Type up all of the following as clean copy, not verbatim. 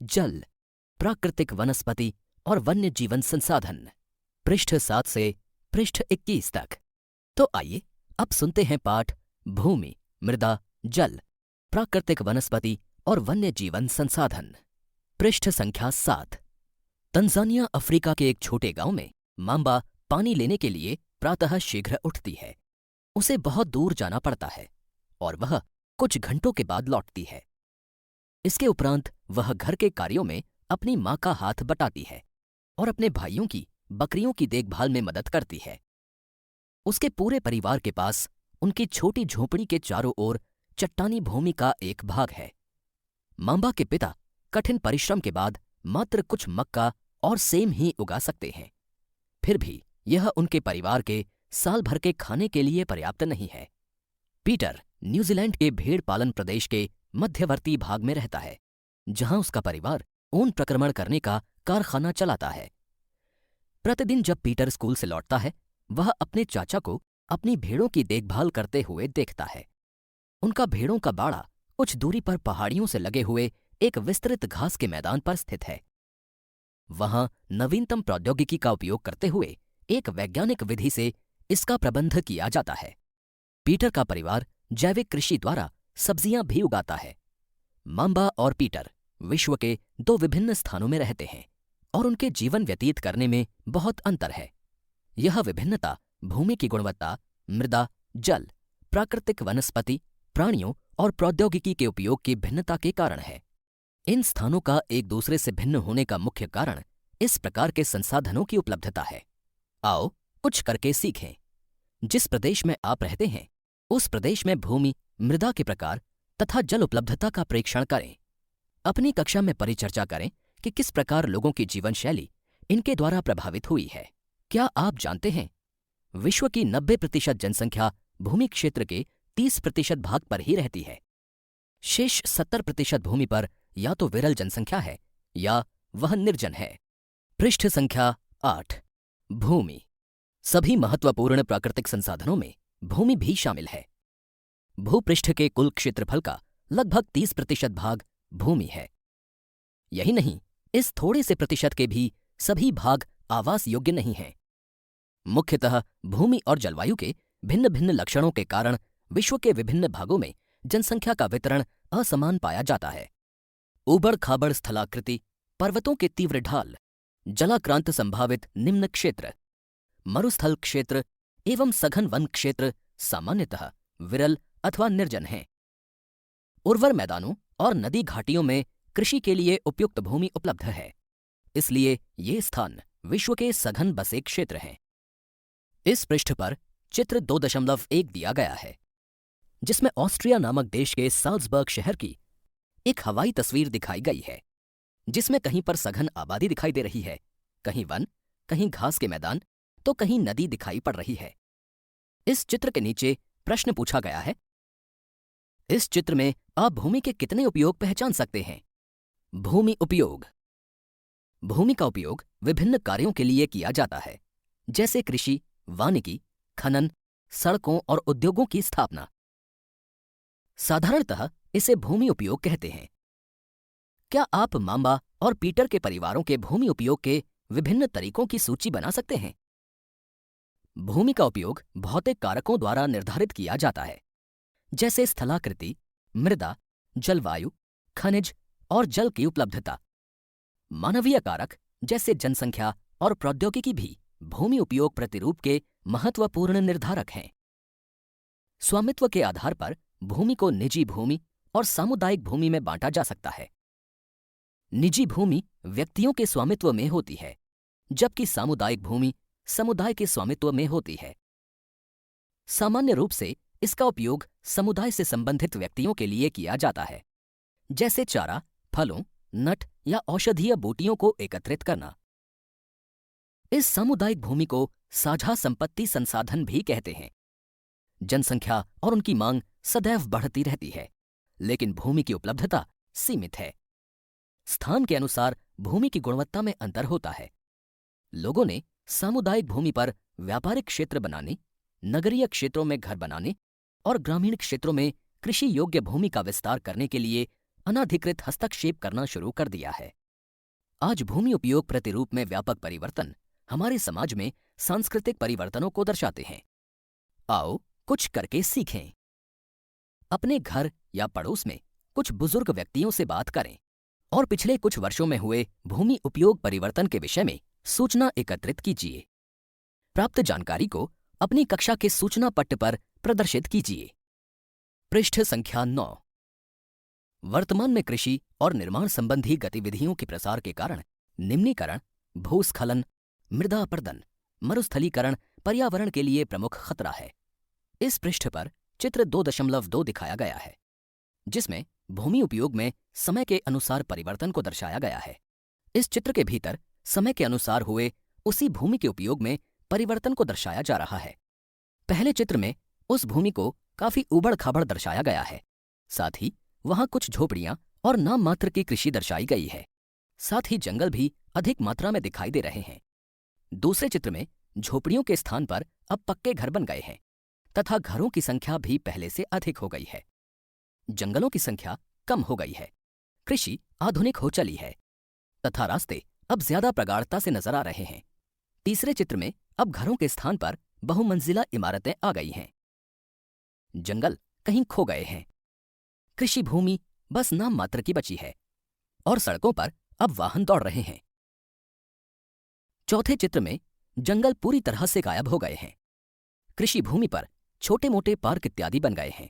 जल, प्राकृतिक वनस्पति और वन्य जीवन संसाधन, पृष्ठ 7 से पृष्ठ 21 तक। तो आइए अब सुनते हैं पाठ भूमि, मृदा, जल, प्राकृतिक वनस्पति और वन्य जीवन संसाधन। पृष्ठ संख्या 7। तंजानिया अफ्रीका के एक छोटे गांव में मांबा पानी लेने के लिए प्रातः शीघ्र उठती है। उसे बहुत दूर जाना पड़ता है और वह कुछ घंटों के बाद लौटती है। इसके उपरांत वह घर के कार्यों में अपनी मां का हाथ बटाती है और अपने भाइयों की बकरियों की देखभाल में मदद करती है। उसके पूरे परिवार के पास उनकी छोटी झोपड़ी के चारों ओर चट्टानी भूमि का एक भाग है। मांबा के पिता कठिन परिश्रम के बाद मात्र कुछ मक्का और सेम ही उगा सकते हैं। फिर भी यह उनके परिवार के साल भर के खाने के लिए पर्याप्त नहीं है। पीटर न्यूजीलैंड के भेड़ पालन प्रदेश के मध्यवर्ती भाग में रहता है, जहां उसका परिवार ऊन प्रक्रमण करने का कारखाना चलाता है। प्रतिदिन जब पीटर स्कूल से लौटता है, वह अपने चाचा को अपनी भेड़ों की देखभाल करते हुए देखता है। उनका भेड़ों का बाड़ा कुछ दूरी पर पहाड़ियों से लगे हुए एक विस्तृत घास के मैदान पर स्थित है। वहां नवीनतम प्रौद्योगिकी का उपयोग करते हुए एक वैज्ञानिक विधि से इसका प्रबंध किया जाता है। पीटर का परिवार जैविक कृषि द्वारा सब्जियां भी उगाता है। मांबा और पीटर विश्व के दो विभिन्न स्थानों में रहते हैं और उनके जीवन व्यतीत करने में बहुत अंतर है। यह विभिन्नता भूमि की गुणवत्ता, मृदा, जल, प्राकृतिक वनस्पति, प्राणियों और प्रौद्योगिकी के उपयोग की भिन्नता के कारण है। इन स्थानों का एक दूसरे से भिन्न होने का मुख्य कारण इस प्रकार के संसाधनों की उपलब्धता है। आओ कुछ करके सीखें। जिस प्रदेश में आप रहते हैं, उस प्रदेश में भूमि, मृदा के प्रकार तथा जल उपलब्धता का प्रेक्षण करें। अपनी कक्षा में परिचर्चा करें कि किस प्रकार लोगों की जीवन शैली इनके द्वारा प्रभावित हुई है। क्या आप जानते हैं, विश्व की 90% जनसंख्या भूमि क्षेत्र के 30% भाग पर ही रहती है। शेष 70% भूमि पर या तो विरल जनसंख्या है या वह निर्जन है। पृष्ठ संख्या 8। भूमि। सभी महत्वपूर्ण प्राकृतिक संसाधनों में भूमि भी शामिल है। भूपृष्ठ के कुल क्षेत्रफल का लगभग 30% भाग भूमि है। यही नहीं, इस थोड़े से प्रतिशत के भी सभी भाग आवास योग्य नहीं हैं। मुख्यतः भूमि और जलवायु के भिन्न भिन्न लक्षणों के कारण विश्व के विभिन्न भागों में जनसंख्या का वितरण असमान पाया जाता है। ऊबड़ खाबड़ स्थलाकृति, पर्वतों के तीव्र ढाल, जलाक्रांत संभावित निम्न क्षेत्र, मरुस्थल क्षेत्र एवं सघन वन क्षेत्र सामान्यतः विरल अथवा निर्जन हैं। उर्वर मैदानों और नदी घाटियों में कृषि के लिए उपयुक्त भूमि उपलब्ध है, इसलिए ये स्थान विश्व के सघन बसे क्षेत्र हैं। इस पृष्ठ पर चित्र 2.1 दिया गया है, जिसमें ऑस्ट्रिया नामक देश के साल्जबर्ग शहर की एक हवाई तस्वीर दिखाई गई है, जिसमें कहीं पर सघन आबादी दिखाई दे रही है, कहीं वन, कहीं घास के मैदान, तो कहीं नदी दिखाई पड़ रही है। इस चित्र के नीचे प्रश्न पूछा गया है, इस चित्र में आप भूमि के कितने उपयोग पहचान सकते हैं? भूमि उपयोग। भूमि का उपयोग विभिन्न कार्यों के लिए किया जाता है, जैसे कृषि, वानिकी, खनन, सड़कों और उद्योगों की स्थापना। साधारणतः इसे भूमि उपयोग कहते हैं। क्या आप मांबा और पीटर के परिवारों के भूमि उपयोग के विभिन्न तरीकों की सूची बना सकते हैं? भूमि का उपयोग भौतिक कारकों द्वारा निर्धारित किया जाता है, जैसे स्थलाकृति, मृदा, जलवायु, खनिज और जल की उपलब्धता। मानवीय कारक जैसे जनसंख्या और प्रौद्योगिकी भी भूमि उपयोग प्रतिरूप के महत्वपूर्ण निर्धारक हैं। स्वामित्व के आधार पर भूमि को निजी भूमि और सामुदायिक भूमि में बांटा जा सकता है। निजी भूमि व्यक्तियों के स्वामित्व में होती है, जबकि सामुदायिक भूमि समुदाय के स्वामित्व में होती है। सामान्य रूप से इसका उपयोग समुदाय से संबंधित व्यक्तियों के लिए किया जाता है, जैसे चारा, फलों, नट या औषधीय बूटियों को एकत्रित करना। इस सामुदायिक भूमि को साझा संपत्ति संसाधन भी कहते हैं। जनसंख्या और उनकी मांग सदैव बढ़ती रहती है, लेकिन भूमि की उपलब्धता सीमित है। स्थान के अनुसार भूमि की गुणवत्ता में अंतर होता है। लोगों ने सामुदायिक भूमि पर व्यापारिक क्षेत्र बनाने, नगरीय क्षेत्रों में घर बनाने और ग्रामीण क्षेत्रों में कृषि योग्य भूमि का विस्तार करने के लिए अनाधिकृत हस्तक्षेप करना शुरू कर दिया है। आज भूमि उपयोग प्रतिरूप में व्यापक परिवर्तन हमारे समाज में सांस्कृतिक परिवर्तनों को दर्शाते हैं। आओ कुछ करके सीखें। अपने घर या पड़ोस में कुछ बुजुर्ग व्यक्तियों से बात करें और पिछले कुछ वर्षों में हुए भूमि उपयोग परिवर्तन के विषय में सूचना एकत्रित कीजिए। प्राप्त जानकारी को अपनी कक्षा के सूचना पट्ट पर प्रदर्शित कीजिए। पृष्ठ संख्या 9। वर्तमान में कृषि और निर्माण संबंधी गतिविधियों के प्रसार के कारण निम्नीकरण, भूस्खलन, मृदा अपरदन, मरुस्थलीकरण पर्यावरण के लिए प्रमुख खतरा है। इस पृष्ठ पर चित्र 2.2 दिखाया गया है, जिसमें भूमि उपयोग में समय के अनुसार परिवर्तन को दर्शाया गया है। इस चित्र के भीतर समय के अनुसार हुए उसी भूमि के उपयोग में परिवर्तन को दर्शाया जा रहा है। पहले चित्र में उस भूमि को काफी उबड़-खाबड़ दर्शाया गया है। साथ ही वहां कुछ झोपड़ियां और नाम मात्र की कृषि दर्शाई गई है। साथ ही जंगल भी अधिक मात्रा में दिखाई दे रहे हैं। दूसरे चित्र में झोपड़ियों के स्थान पर अब पक्के घर बन गए हैं तथा घरों की संख्या भी पहले से अधिक हो गई है। जंगलों की संख्या कम हो गई है, कृषि आधुनिक हो चली है तथा रास्ते अब ज्यादा प्रगाढ़ता से नजर आ रहे हैं। तीसरे चित्र में अब घरों के स्थान पर बहुमंजिला इमारतें आ गई हैं। जंगल कहीं खो गए हैं। कृषि भूमि बस नाम मात्र की बची है और सड़कों पर अब वाहन दौड़ रहे हैं। चौथे चित्र में जंगल पूरी तरह से गायब हो गए हैं। कृषि भूमि पर छोटे मोटे पार्क इत्यादि बन गए हैं।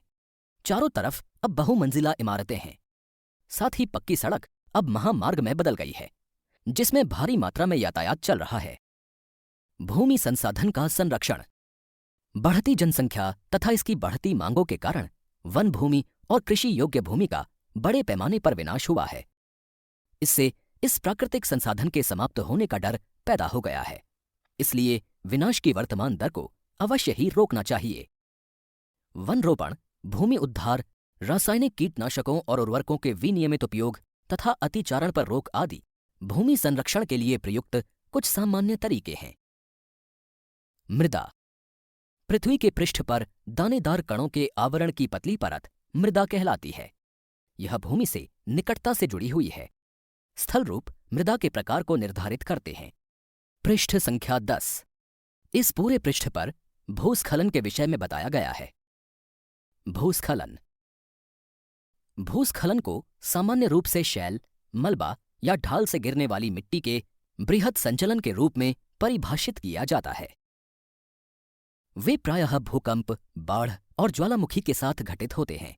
चारों तरफ अब बहुमंजिला इमारतें हैं। साथ ही पक्की सड़क अब महामार्ग में बदल गई है, जिसमें भारी मात्रा में यातायात चल रहा है। भूमि संसाधन का संरक्षण। बढ़ती जनसंख्या तथा इसकी बढ़ती मांगों के कारण वन भूमि और कृषि योग्य भूमि का बड़े पैमाने पर विनाश हुआ है। इससे इस प्राकृतिक संसाधन के समाप्त होने का डर पैदा हो गया है। इसलिए विनाश की वर्तमान दर को अवश्य ही रोकना चाहिए। वन रोपण, भूमि उद्धार, रासायनिक कीटनाशकों और उर्वरकों के विनियमित उपयोग तथा अतिचारण पर रोक आदि भूमि संरक्षण के लिए प्रयुक्त कुछ सामान्य तरीके हैं। मृदा। पृथ्वी के पृष्ठ पर दानेदार कणों के आवरण की पतली परत मृदा कहलाती है। यह भूमि से निकटता से जुड़ी हुई है। स्थल रूप मृदा के प्रकार को निर्धारित करते हैं। पृष्ठ संख्या 10। इस पूरे पृष्ठ पर भूस्खलन के विषय में बताया गया है। भूस्खलन। भूस्खलन को सामान्य रूप से शैल, मलबा या ढाल से गिरने वाली मिट्टी के बृहद संचलन के रूप में परिभाषित किया जाता है। वे प्रायः भूकंप, बाढ़ और ज्वालामुखी के साथ घटित होते हैं।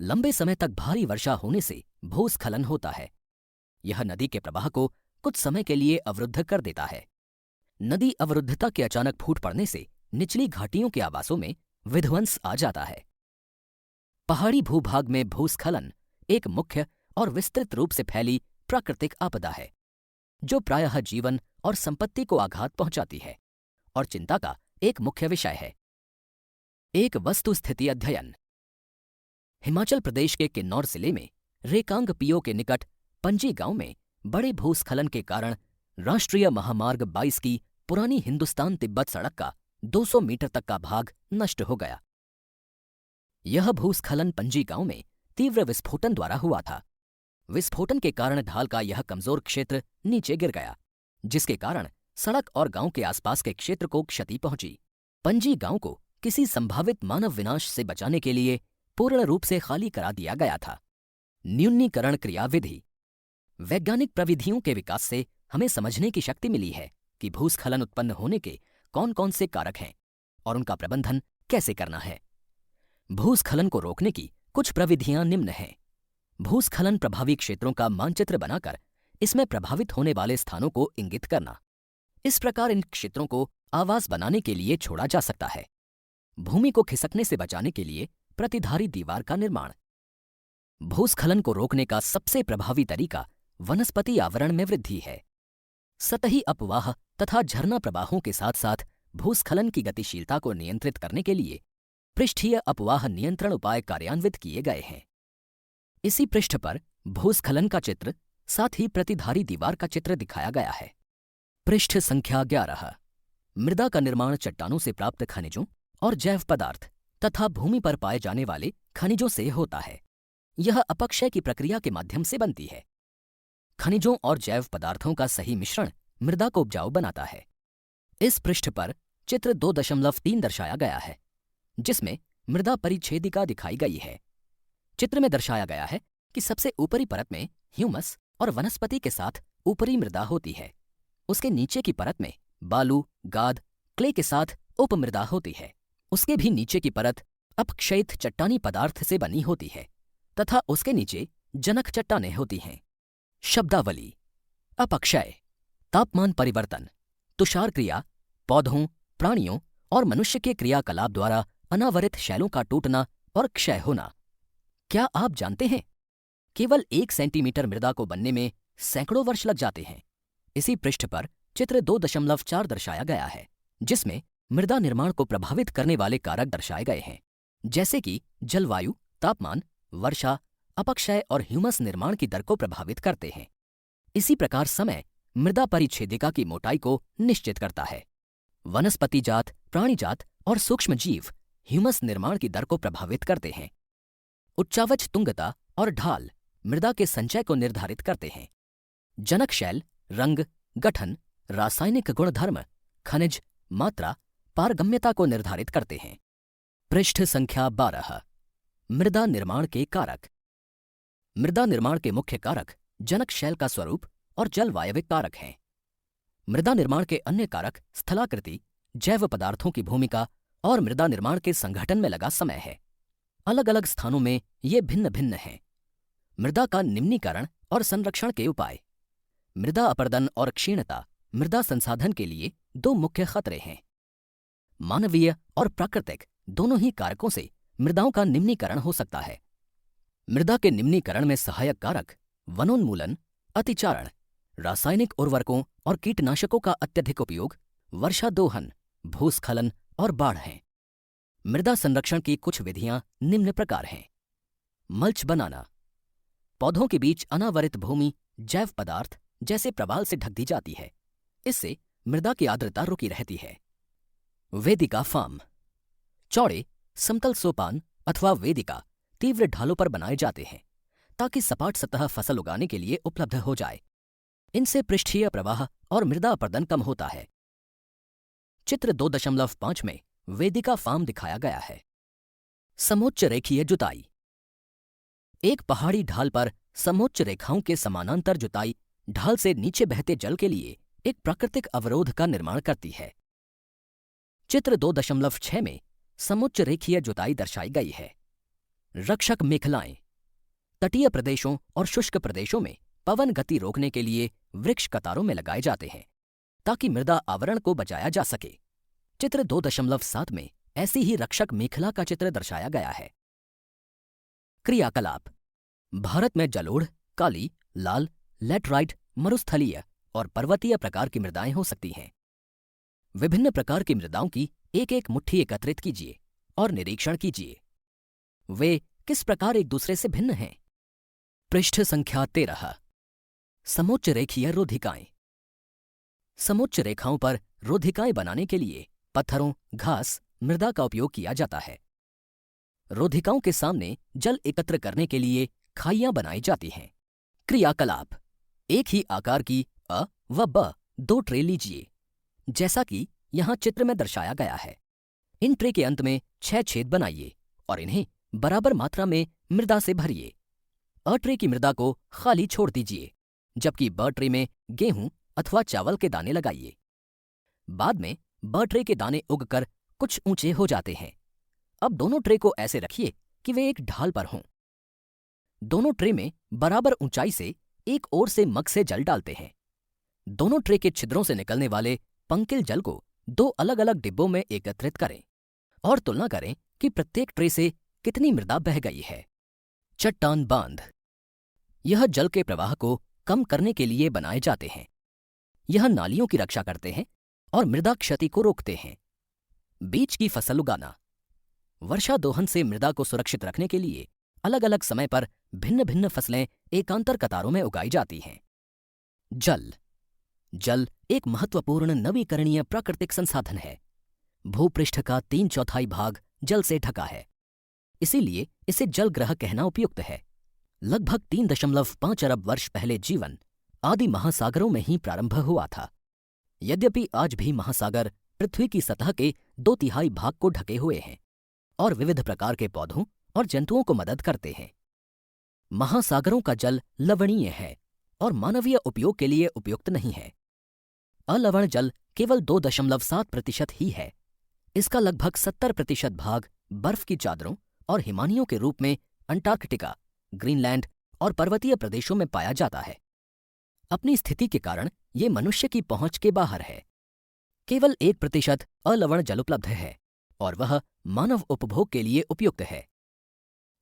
लंबे समय तक भारी वर्षा होने से भूस्खलन होता है। यह नदी के प्रवाह को कुछ समय के लिए अवरुद्ध कर देता है। नदी अवरुद्धता के अचानक फूट पड़ने से निचली घाटियों के आवासों में विध्वंस आ जाता है। पहाड़ी भूभाग में भूस्खलन एक मुख्य और विस्तृत रूप से फैली प्राकृतिक आपदा है, जो प्रायः जीवन और संपत्ति को आघात पहुंचाती है और चिंता का एक मुख्य विषय है। एक वस्तुस्थिति अध्ययन। हिमाचल प्रदेश के किन्नौर जिले में रेकांग पियो के निकट पंजी गांव में बड़े भूस्खलन के कारण राष्ट्रीय महामार्ग 22 की पुरानी हिंदुस्तान तिब्बत सड़क का 200 मीटर तक का भाग नष्ट हो गया। यह भूस्खलन पंजी गांव में तीव्र विस्फोटन द्वारा हुआ था। विस्फोटन के कारण ढाल का यह कमजोर क्षेत्र नीचे गिर गया, जिसके कारण सड़क और गांव के आसपास के क्षेत्र को क्षति पहुंची। पंजी गांव को किसी संभावित मानव विनाश से बचाने के लिए पूर्ण रूप से खाली करा दिया गया था। न्यूनीकरण क्रियाविधि। वैज्ञानिक प्रविधियों के विकास से हमें समझने की शक्ति मिली है कि भूस्खलन उत्पन्न होने के कौन कौन से कारक हैं और उनका प्रबंधन कैसे करना है। भूस्खलन को रोकने की कुछ प्रविधियां निम्न हैं। भूस्खलन प्रभावी क्षेत्रों का मानचित्र बनाकर इसमें प्रभावित होने वाले स्थानों को इंगित करना। इस प्रकार इन क्षेत्रों को आवास बनाने के लिए छोड़ा जा सकता है। भूमि को खिसकने से बचाने के लिए प्रतिधारी दीवार का निर्माण। भूस्खलन को रोकने का सबसे प्रभावी तरीका वनस्पति आवरण में वृद्धि है। सतही अपवाह तथा झरना प्रवाहों के साथ साथ भूस्खलन की गतिशीलता को नियंत्रित करने के लिए पृष्ठीय अपवाह नियंत्रण उपाय कार्यान्वित किए गए हैं। इसी पृष्ठ पर भूस्खलन का चित्र साथ ही प्रतिधारी दीवार का चित्र दिखाया गया है। पृष्ठ संख्या 11। मृदा का निर्माण चट्टानों से प्राप्त खनिजों और जैव पदार्थ तथा भूमि पर पाए जाने वाले खनिजों से होता है। यह अपक्षय की प्रक्रिया के माध्यम से बनती है। खनिजों और जैव पदार्थों का सही मिश्रण मृदा को उपजाऊ बनाता है। इस पृष्ठ पर चित्र 2.3 दर्शाया गया है, जिसमें मृदा परिच्छेदिका दिखाई गई है। चित्र में दर्शाया गया है कि सबसे ऊपरी परत में ह्यूमस और वनस्पति के साथ ऊपरी मृदा होती है। उसके नीचे की परत में बालू, गाद, क्ले के साथ उपमृदा होती है। उसके भी नीचे की परत अपक्षयित चट्टानी पदार्थ से बनी होती है तथा उसके नीचे जनक चट्टानें होती हैं। शब्दावली: अपक्षय, तापमान परिवर्तन, तुषार क्रिया, पौधों, प्राणियों और मनुष्य के क्रियाकलाप द्वारा अनावरित शैलों का टूटना और क्षय होना। क्या आप जानते हैं, केवल 1 सेंटीमीटर मृदा को बनने में सैकड़ों वर्ष लग जाते हैं। इसी पृष्ठ पर चित्र 2.4 दर्शाया गया है, जिसमें मृदा निर्माण को प्रभावित करने वाले कारक दर्शाए गए हैं, जैसे कि जलवायु, तापमान, वर्षा, अपक्षय और ह्यूमस निर्माण की दर को प्रभावित करते हैं। इसी प्रकार समय मृदा परिच्छेदिका की मोटाई को निश्चित करता है। वनस्पति जात, प्राणी जात और सूक्ष्म जीव ह्यूमस निर्माण की दर को प्रभावित करते हैं। उच्चावच तुंगता और ढाल मृदा के संचय को निर्धारित करते हैं। जनक शैल रंग, गठन, रासायनिक गुणधर्म, खनिज, मात्रा, पारगम्यता को निर्धारित करते हैं। पृष्ठ संख्या 12। मृदा निर्माण के कारक। मृदा निर्माण के मुख्य कारक जनक शैल का स्वरूप और जलवायविक कारक हैं। मृदा निर्माण के अन्य कारक स्थलाकृति, जैव पदार्थों की भूमिका और मृदा निर्माण के संगठन में लगा समय है। अलग अलग स्थानों में ये भिन्न भिन्न हैं। मृदा का निम्नीकरण और संरक्षण के उपाय। मृदा अपरदन और क्षीणता मृदा संसाधन के लिए 2 मुख्य खतरे हैं। मानवीय और प्राकृतिक दोनों ही कारकों से मृदाओं का निम्नीकरण हो सकता है। मृदा के निम्नीकरण में सहायक कारक वनोन्मूलन, अतिचारण, रासायनिक उर्वरकों और कीटनाशकों का अत्यधिक उपयोग, वर्षा दोहन, भूस्खलन और बाढ़ हैं। मृदा संरक्षण की कुछ विधियां निम्न प्रकार हैं। मल्च बनाना। पौधों के बीच अनावरित भूमि जैव पदार्थ जैसे प्रवाल से ढक दी जाती है। इससे मृदा की आर्द्रता रुकी रहती है। वेदिका फार्म। चौड़े समतल सोपान अथवा वेदिका तीव्र ढालों पर बनाए जाते हैं ताकि सपाट सतह फसल उगाने के लिए उपलब्ध हो जाए। इनसे पृष्ठीय प्रवाह और मृदा अपरदन कम होता है। चित्र 2.5 में वेदिका फार्म दिखाया गया है। समोच्च रेखीय जुताई। एक पहाड़ी ढाल पर समोच्च रेखाओं के समानांतर जुताई ढाल से नीचे बहते जल के लिए एक प्राकृतिक अवरोध का निर्माण करती है। चित्र 2.6 में समोच्च रेखीय जुताई दर्शाई गई है। रक्षक मेखलाएं। तटीय प्रदेशों और शुष्क प्रदेशों में पवन गति रोकने के लिए वृक्ष कतारों में लगाए जाते हैं ताकि मृदा आवरण को बचाया जा सके। चित्र 2.7 में ऐसी ही रक्षक मेखला का चित्र दर्शाया गया है। क्रियाकलाप। भारत में जलोढ़, काली, लाल, लैटराइट, मरुस्थलीय और पर्वतीय प्रकार की मृदाएं हो सकती हैं। विभिन्न प्रकार की मृदाओं की एक एक मुट्ठी एकत्रित कीजिए और निरीक्षण कीजिए। वे किस प्रकार एक दूसरे से भिन्न हैं। पृष्ठ संख्या 13। समोच्च रेखीय रोधिकाएं। समोच्च रेखाओं पर रोधिकाएं बनाने के लिए पत्थरों, घास, मृदा का उपयोग किया जाता है। रोधिकाओं के सामने जल एकत्र करने के लिए खाइयां बनाई जाती हैं। क्रियाकलाप। एक ही आकार की अ व ब 2 ट्रे लीजिए, जैसा कि यहां चित्र में दर्शाया गया है। इन ट्रे के अंत में 6 छेद बनाइए और इन्हें बराबर मात्रा में मृदा से भरिए। अ ट्रे की मृदा को खाली छोड़ दीजिए, जबकि ब ट्रे में गेहूं अथवा चावल के दाने लगाइए। बाद में ब ट्रे के दाने उगकर कुछ ऊंचे हो जाते हैं। अब दोनों ट्रे को ऐसे रखिए कि वे एक ढाल पर हों। दोनों ट्रे में बराबर ऊंचाई से एक ओर से मग से जल डालते हैं। दोनों ट्रे के छिद्रों से निकलने वाले पंकिल जल को 2 अलग अलग डिब्बों में एकत्रित करें और तुलना करें कि प्रत्येक ट्रे से कितनी मृदा बह गई है। चट्टान बांध। यह जल के प्रवाह को कम करने के लिए बनाए जाते हैं। यह नालियों की रक्षा करते हैं और मृदा क्षति को रोकते हैं। बीज की फसल उगाना। वर्षा दोहन से मृदा को सुरक्षित रखने के लिए अलग अलग समय पर भिन्न भिन्न फसलें एकांतर कतारों में उगाई जाती हैं। जल। जल एक महत्वपूर्ण नवीकरणीय प्राकृतिक संसाधन है। भूपृष्ठ का 3/4 भाग जल से ढका है, इसीलिए इसे जलग्रह कहना उपयुक्त है। लगभग 3.5 अरब वर्ष पहले जीवन आदि महासागरों में ही प्रारंभ हुआ था। यद्यपि आज भी महासागर पृथ्वी की सतह के 2/3 भाग को ढके हुए हैं और विविध प्रकार के पौधों और जंतुओं को मदद करते हैं। महासागरों का जल लवणीय है और मानवीय उपयोग के लिए उपयुक्त नहीं है। अलवण जल केवल 2.7% ही है। इसका लगभग 70% भाग बर्फ की चादरों और हिमानियों के रूप में अंटार्कटिका, ग्रीनलैंड और पर्वतीय प्रदेशों में पाया जाता है। अपनी स्थिति के कारण ये मनुष्य की पहुंच के बाहर है। केवल 1% अलवण जल उपलब्ध है और वह मानव उपभोग के लिए उपयुक्त है।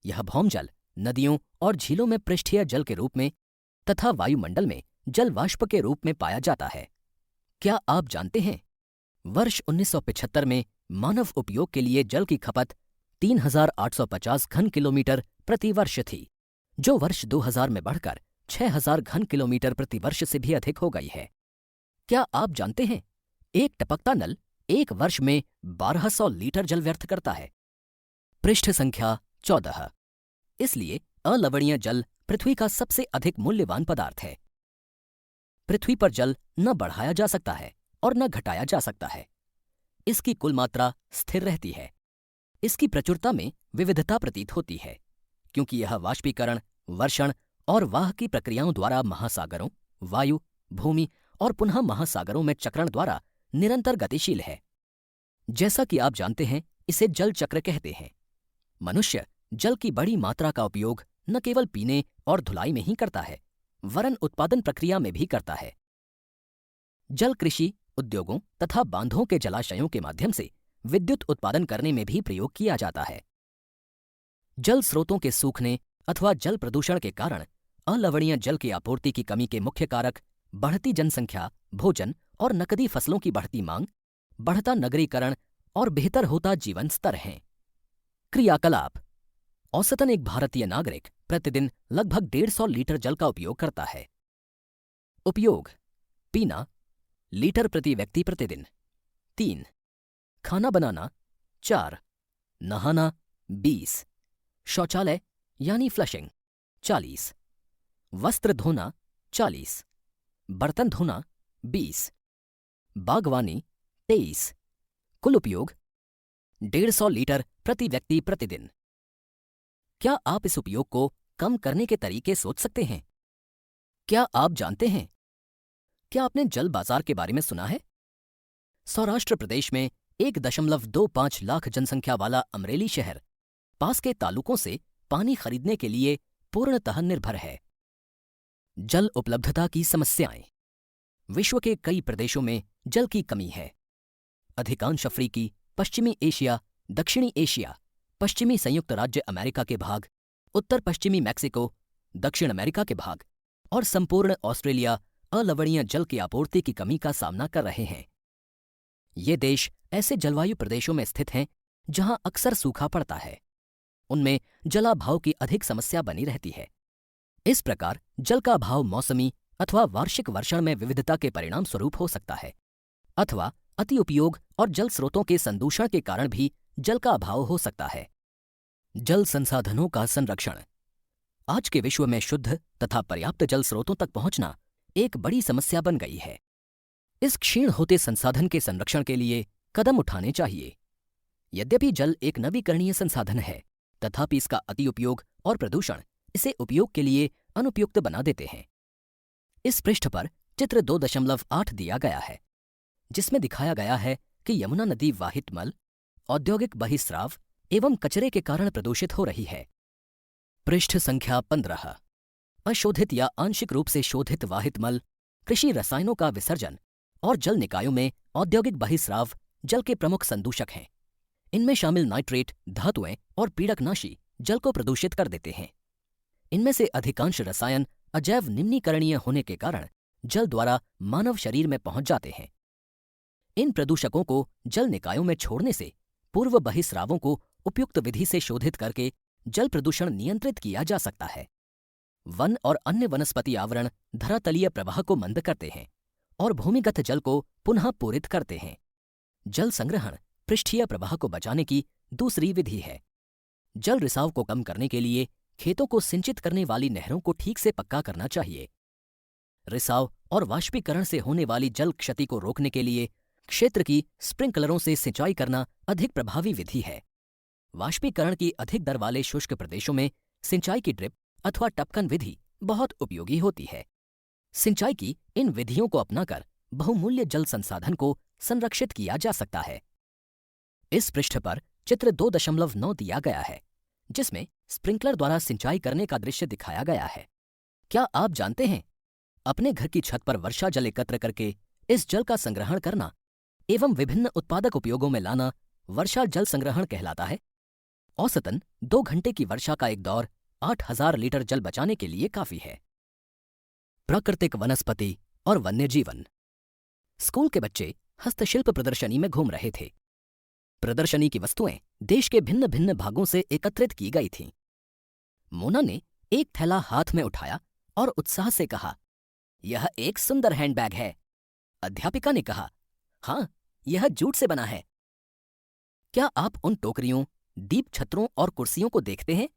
यह भौमजल नदियों और झीलों में पृष्ठीय जल के रूप में तथा वायुमंडल में जल वाष्प के रूप में पाया जाता है। क्या आप जानते हैं, वर्ष 1975 में मानव उपयोग के लिए जल की खपत 3,850 घन किलोमीटर प्रति वर्ष थी, जो वर्ष 2000 में बढ़कर 6,000 घन किलोमीटर प्रति वर्ष से भी अधिक हो गई है। क्या आप जानते हैं, एक टपकता नल एक वर्ष में 1200 लीटर जल व्यर्थ करता है। पृष्ठ संख्या 14। इसलिए अलवणीय जल पृथ्वी का सबसे अधिक मूल्यवान पदार्थ है। पृथ्वी पर जल न बढ़ाया जा सकता है और न घटाया जा सकता है। इसकी कुल मात्रा स्थिर रहती है। इसकी प्रचुरता में विविधता प्रतीत होती है, क्योंकि यह वाष्पीकरण, वर्षण और वाह की प्रक्रियाओं द्वारा महासागरों, वायु, भूमि और पुनः महासागरों में चक्रण द्वारा निरंतर गतिशील है। जैसा कि आप जानते हैं, इसे जल चक्र कहते हैं। मनुष्य जल की बड़ी मात्रा का उपयोग न केवल पीने और धुलाई में ही करता है, वरन उत्पादन प्रक्रिया में भी करता है। जल कृषि, उद्योगों तथा बांधों के जलाशयों के माध्यम से विद्युत उत्पादन करने में भी प्रयोग किया जाता है। जल स्रोतों के सूखने अथवा जल प्रदूषण के कारण अलवणीय जल की आपूर्ति की कमी के मुख्य कारक बढ़ती जनसंख्या, भोजन और नकदी फसलों की बढ़ती मांग, बढ़ता नगरीकरण और बेहतर होता जीवन स्तर हैं। क्रियाकलाप। औसतन एक भारतीय नागरिक प्रतिदिन लगभग 150 लीटर जल का उपयोग करता है। उपयोग: पीना लीटर प्रति व्यक्ति प्रतिदिन 3, खाना बनाना 4, नहाना 20, शौचालय यानी फ्लशिंग 40, वस्त्र धोना 40, बर्तन धोना 20, बागवानी 23। कुल उपयोग 150 लीटर प्रति व्यक्ति प्रतिदिन। क्या आप इस उपयोग को कम करने के तरीके सोच सकते हैं? क्या आप जानते हैं, क्या आपने जल बाजार के बारे में सुना है? सौराष्ट्र प्रदेश में 1.25 लाख जनसंख्या वाला अमरेली शहर पास के तालुकों से पानी खरीदने के लिए पूर्णतः निर्भर है। जल उपलब्धता की समस्याएं। विश्व के कई प्रदेशों में जल की कमी है। अधिकांश अफ्रीकी, पश्चिमी एशिया, दक्षिणी एशिया, पश्चिमी संयुक्त राज्य अमेरिका के भाग, उत्तर पश्चिमी मैक्सिको, दक्षिण अमेरिका के भाग और संपूर्ण ऑस्ट्रेलिया अलवणीय जल की आपूर्ति की कमी का सामना कर रहे हैं। ये देश ऐसे जलवायु प्रदेशों में स्थित हैं जहां अक्सर सूखा पड़ता है। उनमें जलाभाव की अधिक समस्या बनी रहती है। इस प्रकार जल का अभाव मौसमी अथवा वार्षिक वर्षण में विविधता के परिणाम स्वरूप हो सकता है, अथवा अति उपयोग और जल स्रोतों के संदूषण के कारण भी जल का अभाव हो सकता है। जल संसाधनों का संरक्षण। आज के विश्व में शुद्ध तथा पर्याप्त जल स्रोतों तक पहुंचना एक बड़ी समस्या बन गई है। इस क्षीण होते संसाधन के संरक्षण के लिए कदम उठाने चाहिए। यद्यपि जल एक नवीकरणीय संसाधन है, तथापि इसका अति उपयोग और प्रदूषण इसे उपयोग के लिए अनुपयुक्त बना देते हैं। इस पृष्ठ पर चित्र 2.8 दिया गया है, जिसमें दिखाया गया है कि यमुना नदी वाहित मल, औद्योगिक बहिस्राव एवं कचरे के कारण प्रदूषित हो रही है। पृष्ठ संख्या 15। अशोधित या आंशिक रूप से शोधित वाहित मल, कृषि रसायनों का विसर्जन और जल निकायों में औद्योगिक बहिस्राव जल के प्रमुख संदूषक हैं। इनमें शामिल नाइट्रेट, धातुएं और पीड़कनाशी जल को प्रदूषित कर देते हैं। इनमें से अधिकांश रसायन अजैव निम्नीकरणीय होने के कारण जल द्वारा मानव शरीर में पहुंच जाते हैं। इन प्रदूषकों को जल निकायों में छोड़ने से पूर्व बहिस्रावों को उपयुक्त विधि से शोधित करके जल प्रदूषण नियंत्रित किया जा सकता है। वन और अन्य वनस्पति आवरण धरातलीय प्रवाह को मंद करते हैं और भूमिगत जल को पुनः पूरित करते हैं। जल संग्रहण पृष्ठीय प्रवाह को बचाने की दूसरी विधि है। जल रिसाव को कम करने के लिए खेतों को सिंचित करने वाली नहरों को ठीक से पक्का करना चाहिए। रिसाव और वाष्पीकरण से होने वाली जल क्षति को रोकने के लिए क्षेत्र की स्प्रिंकलरों से सिंचाई करना अधिक प्रभावी विधि है। वाष्पीकरण की अधिक दर वाले शुष्क प्रदेशों में सिंचाई की ड्रिप अथवा टपकन विधि बहुत उपयोगी होती है। सिंचाई की इन विधियों को अपनाकर बहुमूल्य जल संसाधन को संरक्षित किया जा सकता है। इस पृष्ठ पर चित्र 2.9 दिया गया है, जिसमें स्प्रिंकलर द्वारा सिंचाई करने का दृश्य दिखाया गया है। क्या आप जानते हैं, अपने घर की छत पर वर्षा जल एकत्र करके इस जल का संग्रहण करना एवं विभिन्न उत्पादक उपयोगों में लाना वर्षा जल संग्रहण कहलाता है। औसतन 2 घंटे की वर्षा का एक दौर 8000 लीटर जल बचाने के लिए काफी है। प्राकृतिक वनस्पति और वन्य जीवन। स्कूल के बच्चे हस्तशिल्प प्रदर्शनी में घूम रहे थे। प्रदर्शनी की वस्तुएं देश के भिन्न भिन्न भागों से एकत्रित की गई थीं। मोना ने एक थैला हाथ में उठाया और उत्साह से कहा, यह एक सुंदर हैंडबैग है। अध्यापिका ने कहा, हाँ, यह जूट से बना है। क्या आप उन टोकरियों, दीप छत्रों और कुर्सियों को देखते हैं?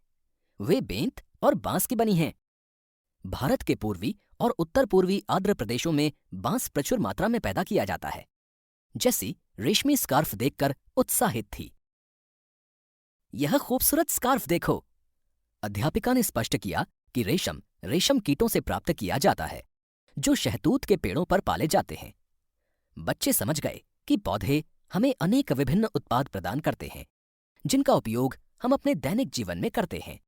वे बेंत और बांस की बनी हैं। भारत के पूर्वी और उत्तर पूर्वी आर्द्र प्रदेशों में बांस प्रचुर मात्रा में पैदा किया जाता है। जैसी रेशमी स्कार्फ देखकर उत्साहित थी। यह खूबसूरत स्कार्फ देखो। अध्यापिका ने स्पष्ट किया कि रेशम कीटों से प्राप्त किया जाता है, जो शहतूत के पेड़ों पर पाले जाते हैं। बच्चे समझ गए कि पौधे हमें अनेक विभिन्न उत्पाद प्रदान करते हैं, जिनका उपयोग हम अपने दैनिक जीवन में करते हैं।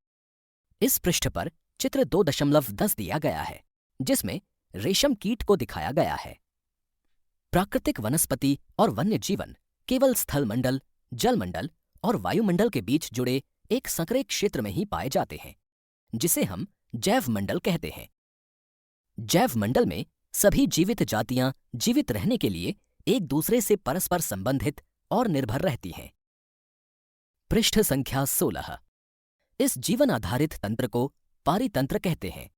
इस पृष्ठ पर चित्र 2.10 दिया गया है, जिसमें रेशम कीट को दिखाया गया है। प्राकृतिक वनस्पति और वन्य जीवन केवल स्थल मंडल, जल मंडल और वायुमंडल के बीच जुड़े एक संकरे क्षेत्र में ही पाए जाते हैं, जिसे हम जैव मंडल कहते हैं। जैव मंडल में सभी जीवित जातियां जीवित रहने के लिए एक दूसरे से परस्पर संबंधित और निर्भर रहती हैं। पृष्ठ संख्या 16। इस जीवन आधारित तंत्र को पारितंत्र कहते हैं।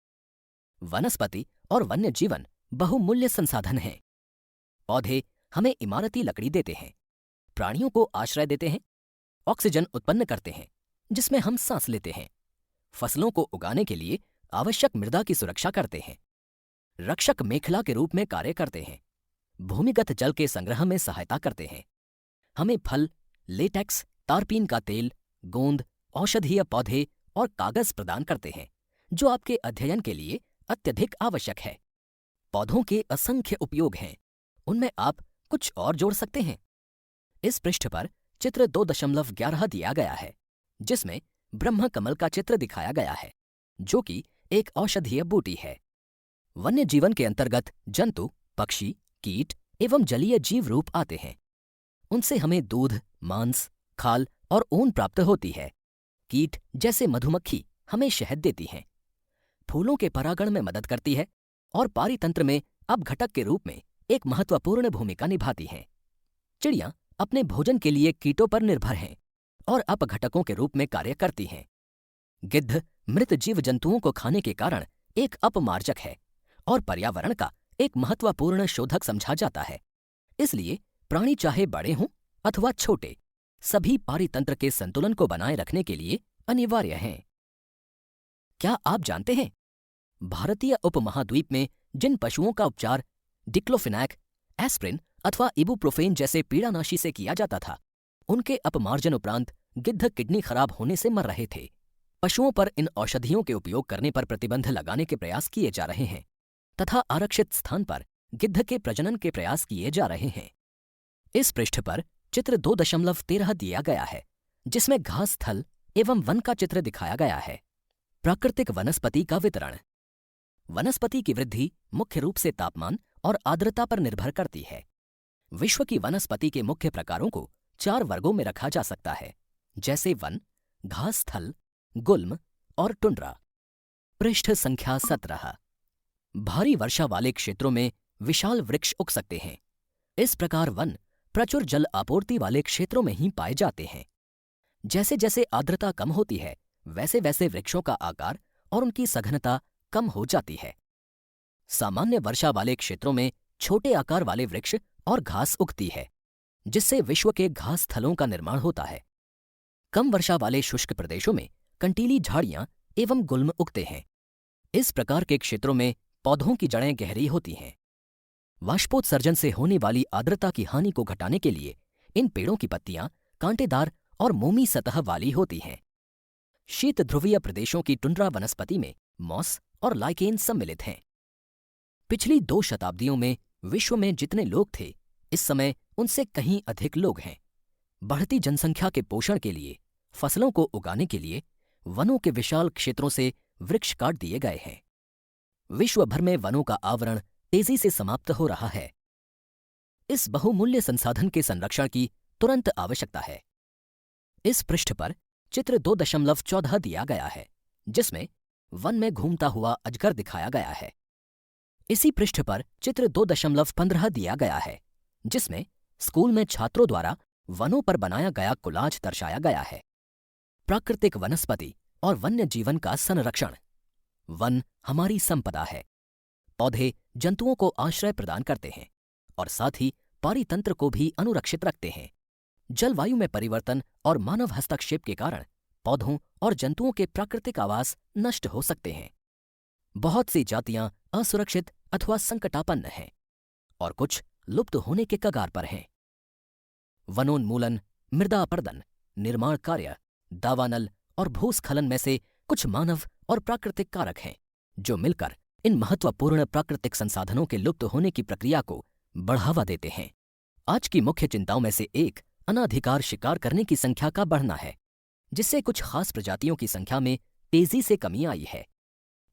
वनस्पति और वन्य जीवन बहुमूल्य संसाधन हैं। पौधे हमें इमारती लकड़ी देते हैं, प्राणियों को आश्रय देते हैं, ऑक्सीजन उत्पन्न करते हैं जिसमें हम सांस लेते हैं, फसलों को उगाने के लिए आवश्यक मृदा की सुरक्षा करते हैं, रक्षक मेखला के रूप में कार्य करते हैं, भूमिगत जल के संग्रह में सहायता करते हैं, हमें फल, लेटेक्स, तारपीन का तेल, गोंद, औषधीय पौधे और कागज प्रदान करते हैं, जो आपके अध्ययन के लिए अत्यधिक आवश्यक है। पौधों के असंख्य उपयोग हैं, उनमें आप कुछ और जोड़ सकते हैं। इस पृष्ठ पर चित्र 2.11 दिया गया है, जिसमें ब्रह्म कमल का चित्र दिखाया गया है, जो कि एक औषधीय बूटी है। वन्य जीवन के अंतर्गत जंतु, पक्षी, कीट एवं जलीय जीव रूप आते हैं। उनसे हमें दूध, मांस, खाल और ऊन प्राप्त होती है। कीट जैसे मधुमक्खी हमें शहद देती हैं, फूलों के परागण में मदद करती है और पारितंत्र में अपघटक के रूप में एक महत्वपूर्ण भूमिका निभाती हैं। चिड़ियां अपने भोजन के लिए कीटों पर निर्भर हैं और अपघटकों के रूप में कार्य करती हैं। गिद्ध मृत जीव जंतुओं को खाने के कारण एक अपमार्जक है और पर्यावरण का एक महत्वपूर्ण शोधक समझा जाता है। इसलिए प्राणी चाहे बड़े हों अथवा छोटे, सभी पारितंत्र के संतुलन को बनाए रखने के लिए अनिवार्य हैं। क्या आप जानते हैं, भारतीय उपमहाद्वीप में जिन पशुओं का उपचार डिक्लोफिनैक, एस्प्रिन अथवा इबुप्रोफेन जैसे पीड़ानाशी से किया जाता था, उनके अपमार्जन उपरांत गिद्ध किडनी खराब होने से मर रहे थे। पशुओं पर इन औषधियों के उपयोग करने पर प्रतिबंध लगाने के प्रयास किए जा रहे हैं तथा आरक्षित स्थान पर गिद्ध के प्रजनन के प्रयास किए जा रहे हैं। इस पृष्ठ पर चित्र 2.13 दिया गया है, जिसमें घास स्थल एवं वन का चित्र दिखाया गया है। प्राकृतिक वनस्पति का वितरण। वनस्पति की वृद्धि मुख्य रूप से तापमान और आर्द्रता पर निर्भर करती है। विश्व की वनस्पति के मुख्य प्रकारों को 4 वर्गों में रखा जा सकता है, जैसे वन, घास स्थल, गुल्म और टुंड्रा। पृष्ठ संख्या 17। भारी वर्षा वाले क्षेत्रों में विशाल वृक्ष उग सकते हैं। इस प्रकार वन प्रचुर जल आपूर्ति वाले क्षेत्रों में ही पाए जाते हैं। जैसे जैसे आर्द्रता कम होती है, वैसे वैसे वृक्षों का आकार और उनकी सघनता कम हो जाती है। सामान्य वर्षा वाले क्षेत्रों में छोटे आकार वाले वृक्ष और घास उगती है, जिससे विश्व के घास स्थलों का निर्माण होता है। कम वर्षा वाले शुष्क प्रदेशों में कंटीली झाड़ियां एवं गुल्म उगते हैं। इस प्रकार के क्षेत्रों में पौधों की जड़ें गहरी होती हैं। वाष्पोत्सर्जन से होने वाली आर्द्रता की हानि को घटाने के लिए इन पेड़ों की पत्तियां कांटेदार और मोमी सतह वाली होती हैं। शीत ध्रुवीय प्रदेशों की टुंड्रा वनस्पति में मॉस और लाइकेन सम्मिलित हैं। पिछली 2 शताब्दियों में विश्व में जितने लोग थे, इस समय उनसे कहीं अधिक लोग हैं। बढ़ती जनसंख्या के पोषण के लिए, फसलों को उगाने के लिए वनों के विशाल क्षेत्रों से वृक्ष काट दिए गए हैं। विश्व भर में वनों का आवरण तेजी से समाप्त हो रहा है। इस बहुमूल्य संसाधन के संरक्षण की तुरंत आवश्यकता है। इस पृष्ठ पर चित्र 2.14 दिया गया है, जिसमें वन में घूमता हुआ अजगर दिखाया गया है। इसी पृष्ठ पर चित्र 2.15 दिया गया है, जिसमें स्कूल में छात्रों द्वारा वनों पर बनाया गया कोलाज दर्शाया गया है। प्राकृतिक वनस्पति और वन्य जीवन का संरक्षण। वन हमारी संपदा है। पौधे जंतुओं को आश्रय प्रदान करते हैं और साथ ही पारितंत्र को भी अनुरक्षित रखते हैं। जलवायु में परिवर्तन और मानव हस्तक्षेप के कारण पौधों और जंतुओं के प्राकृतिक आवास नष्ट हो सकते हैं। बहुत सी जातियां असुरक्षित अथवा संकटापन्न हैं और कुछ लुप्त होने के कगार पर हैं। वनोन्मूलन, मृदा अपरदन, निर्माण कार्य, दावानल और भूस्खलन में से कुछ मानव और प्राकृतिक कारक हैं, जो मिलकर इन महत्वपूर्ण प्राकृतिक संसाधनों के लुप्त होने की प्रक्रिया को बढ़ावा देते हैं। आज की मुख्य चिंताओं में से एक अनाधिकार शिकार करने की संख्या का बढ़ना है, जिससे कुछ खास प्रजातियों की संख्या में तेजी से कमी आई है।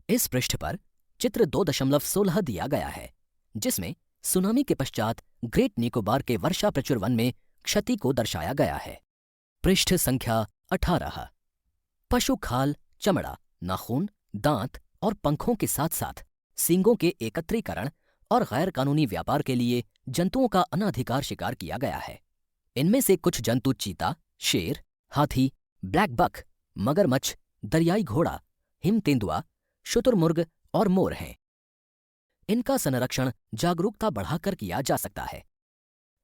इस पृष्ठ पर चित्र 2.16 दिया गया है, जिसमें सुनामी के पश्चात ग्रेट निकोबार के वर्षा प्रचुर वन में क्षति को दर्शाया गया है। पृष्ठ संख्या 18। पशु खाल, चमड़ा, नाखून, दांत और पंखों के साथ साथ सींगों के एकत्रीकरण और गैर कानूनी व्यापार के लिए जंतुओं का अनाधिकार शिकार किया गया है। इनमें से कुछ जंतु चीता, शेर, हाथी, ब्लैक बक, मगरमच्छ, दरियाई घोड़ा, हिम तेंदुआ, शुतुरमुर्ग और मोर हैं। इनका संरक्षण जागरूकता बढ़ाकर किया जा सकता है।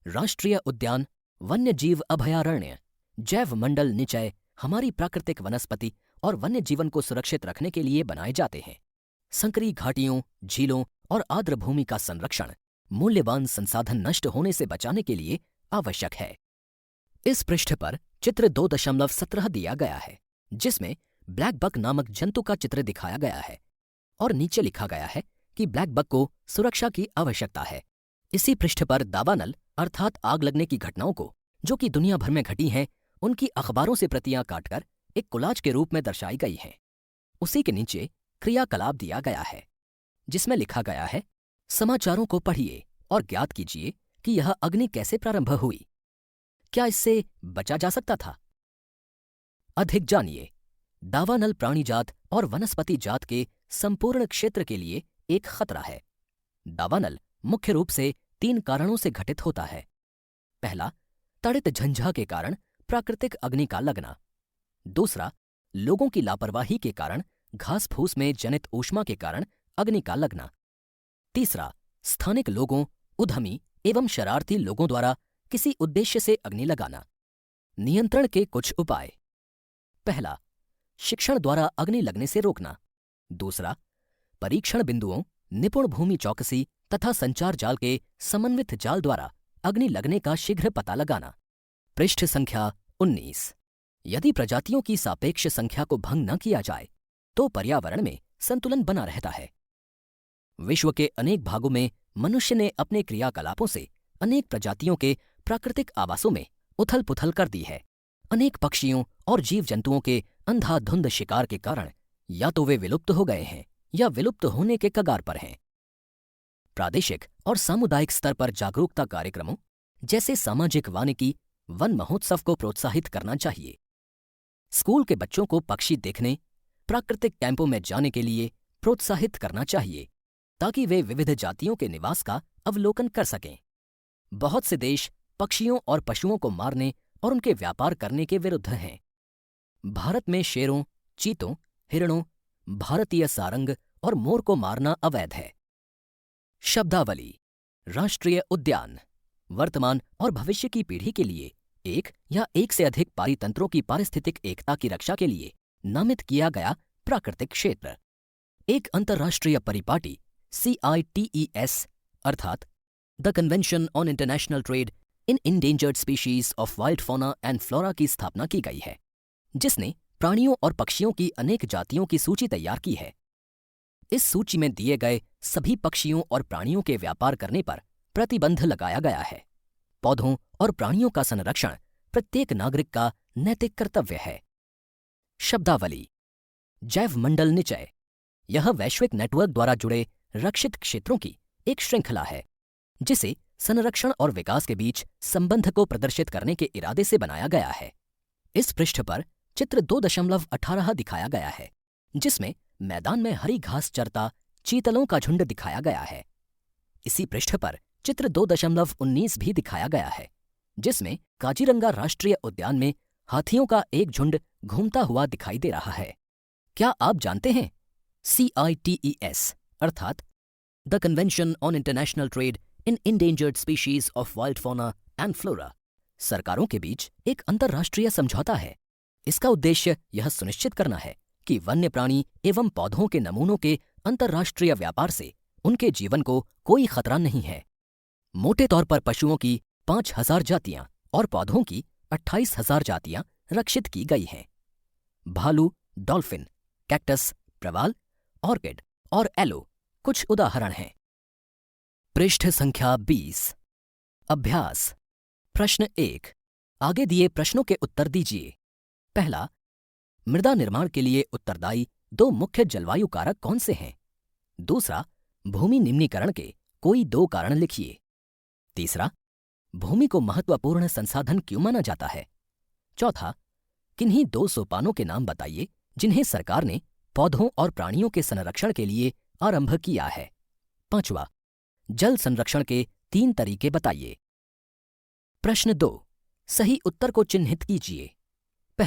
राष्ट्रीय उद्यान, वन्य जीव अभयारण्य, जैव मंडल निचय हमारी प्राकृतिक वनस्पति और वन्य जीवन को सुरक्षित रखने के लिए बनाए जाते हैं। संकरी घाटियों, झीलों और आर्द्र भूमि का संरक्षण मूल्यवान संसाधन नष्ट होने से बचाने के लिए आवश्यक है। इस पृष्ठ पर चित्र 2.17 दिया गया है, जिसमें ब्लैक बक नामक जंतु का चित्र दिखाया गया है और नीचे लिखा गया है कि ब्लैक बक को सुरक्षा की आवश्यकता है। इसी पृष्ठ पर दावानल अर्थात आग लगने की घटनाओं को, जो कि दुनिया भर में घटी हैं, उनकी अखबारों से प्रतियां काटकर एक कोलाज के रूप में दर्शाई गई हैं। उसी के नीचे क्रियाकलाप दिया गया है, जिसमें लिखा गया है, समाचारों को पढ़िए और ज्ञात कीजिए कि यह अग्नि कैसे प्रारंभ हुई। क्या इससे बचा जा सकता था? अधिक जानिए। दावानल प्राणी जात और वनस्पति जात के संपूर्ण क्षेत्र के लिए एक खतरा है। दावानल मुख्य रूप से 3 कारणों से घटित होता है। पहला, तड़ित झंझा के कारण प्राकृतिक अग्नि का लगना। दूसरा, लोगों की लापरवाही के कारण घास फूस में जनित ऊष्मा के कारण अग्नि का लगना। तीसरा, स्थानिक लोगों, उद्यमी एवं शरारती लोगों द्वारा किसी उद्देश्य से अग्नि लगाना। नियंत्रण के कुछ उपाय। पहला, शिक्षण द्वारा अग्नि लगने से रोकना। दूसरा, परीक्षण बिंदुओं, निपुण भूमि चौकसी तथा संचार जाल के समन्वित जाल द्वारा अग्नि लगने का शीघ्र पता लगाना। पृष्ठ संख्या 19। यदि प्रजातियों की सापेक्ष संख्या को भंग न किया जाए तो पर्यावरण में संतुलन बना रहता है। विश्व के अनेक भागों में मनुष्य ने अपने क्रियाकलापों से अनेक प्रजातियों के प्राकृतिक आवासों में उथल पुथल कर दी है। अनेक पक्षियों और जीव जंतुओं के अंधाधुंध शिकार के कारण या तो वे विलुप्त हो गए हैं या विलुप्त होने के कगार पर हैं। प्रादेशिक और सामुदायिक स्तर पर जागरूकता कार्यक्रमों जैसे सामाजिक वानिकी, वन महोत्सव को प्रोत्साहित करना चाहिए। स्कूल के बच्चों को पक्षी देखने, प्राकृतिक कैंपों में जाने के लिए प्रोत्साहित करना चाहिए, ताकि वे विविध जातियों के निवास का अवलोकन कर सकें। बहुत से देश पक्षियों और पशुओं को मारने और उनके व्यापार करने के विरुद्ध हैं। भारत में शेरों, चीतों, हिरणों, भारतीय सारंग और मोर को मारना अवैध है। शब्दावली। राष्ट्रीय उद्यान वर्तमान और भविष्य की पीढ़ी के लिए एक या एक से अधिक पारितंत्रों की पारिस्थितिक एकता की रक्षा के लिए नामित किया गया प्राकृतिक क्षेत्र। एक अंतर्राष्ट्रीय परिपाटी CITES अर्थात the convention on international trade in endangered species of wild fauna and flora की स्थापना की गई है, जिसने प्राणियों और पक्षियों की अनेक जातियों की सूची तैयार की है। इस सूची में दिए गए सभी पक्षियों और प्राणियों के व्यापार करने पर प्रतिबंध लगाया गया है। पौधों और प्राणियों का संरक्षण प्रत्येक नागरिक का नैतिक कर्तव्य है। शब्दावली। जैव मंडल निचय। यह वैश्विक नेटवर्क द्वारा जुड़े रक्षित क्षेत्रों की एक श्रृंखला है, जिसे संरक्षण और विकास के बीच संबंध को प्रदर्शित करने के इरादे से बनाया गया है। इस पृष्ठ पर चित्र 2.18 दिखाया गया है, जिसमें मैदान में हरी घास चरता चीतलों का झुंड दिखाया गया है। इसी पृष्ठ पर चित्र 2.19 भी दिखाया गया है, जिसमें काजीरंगा राष्ट्रीय उद्यान में हाथियों का एक झुंड घूमता हुआ दिखाई दे रहा है। क्या आप जानते हैं CITES अर्थात the convention on international trade in endangered species of wild fauna and flora सरकारों के बीच एक अंतर्राष्ट्रीय समझौता है। इसका उद्देश्य यह सुनिश्चित करना है कि वन्य प्राणी एवं पौधों के नमूनों के अंतर्राष्ट्रीय व्यापार से उनके जीवन को कोई खतरा नहीं है। मोटे तौर पर पशुओं की 5,000 जातियां और पौधों की 28,000 जातियां रक्षित की गई हैं। भालू, डॉल्फिन, कैक्टस, प्रवाल, ऑर्किड और एलो कुछ उदाहरण हैं। पृष्ठ संख्या 20। अभ्यास। प्रश्न 1। आगे दिए प्रश्नों के उत्तर दीजिए। पहला, मृदा निर्माण के लिए उत्तरदायी 2 मुख्य जलवायु कारक कौन से हैं? दूसरा, भूमि निम्नीकरण के कोई 2 कारण लिखिए। तीसरा, भूमि को महत्वपूर्ण संसाधन क्यों माना जाता है? चौथा, किन्हीं 2 सोपानों के नाम बताइए जिन्हें सरकार ने पौधों और प्राणियों के संरक्षण के लिए आरंभ किया है। पांचवा, जल संरक्षण के 3 तरीके बताइए। प्रश्न 2। सही उत्तर को चिन्हित कीजिए।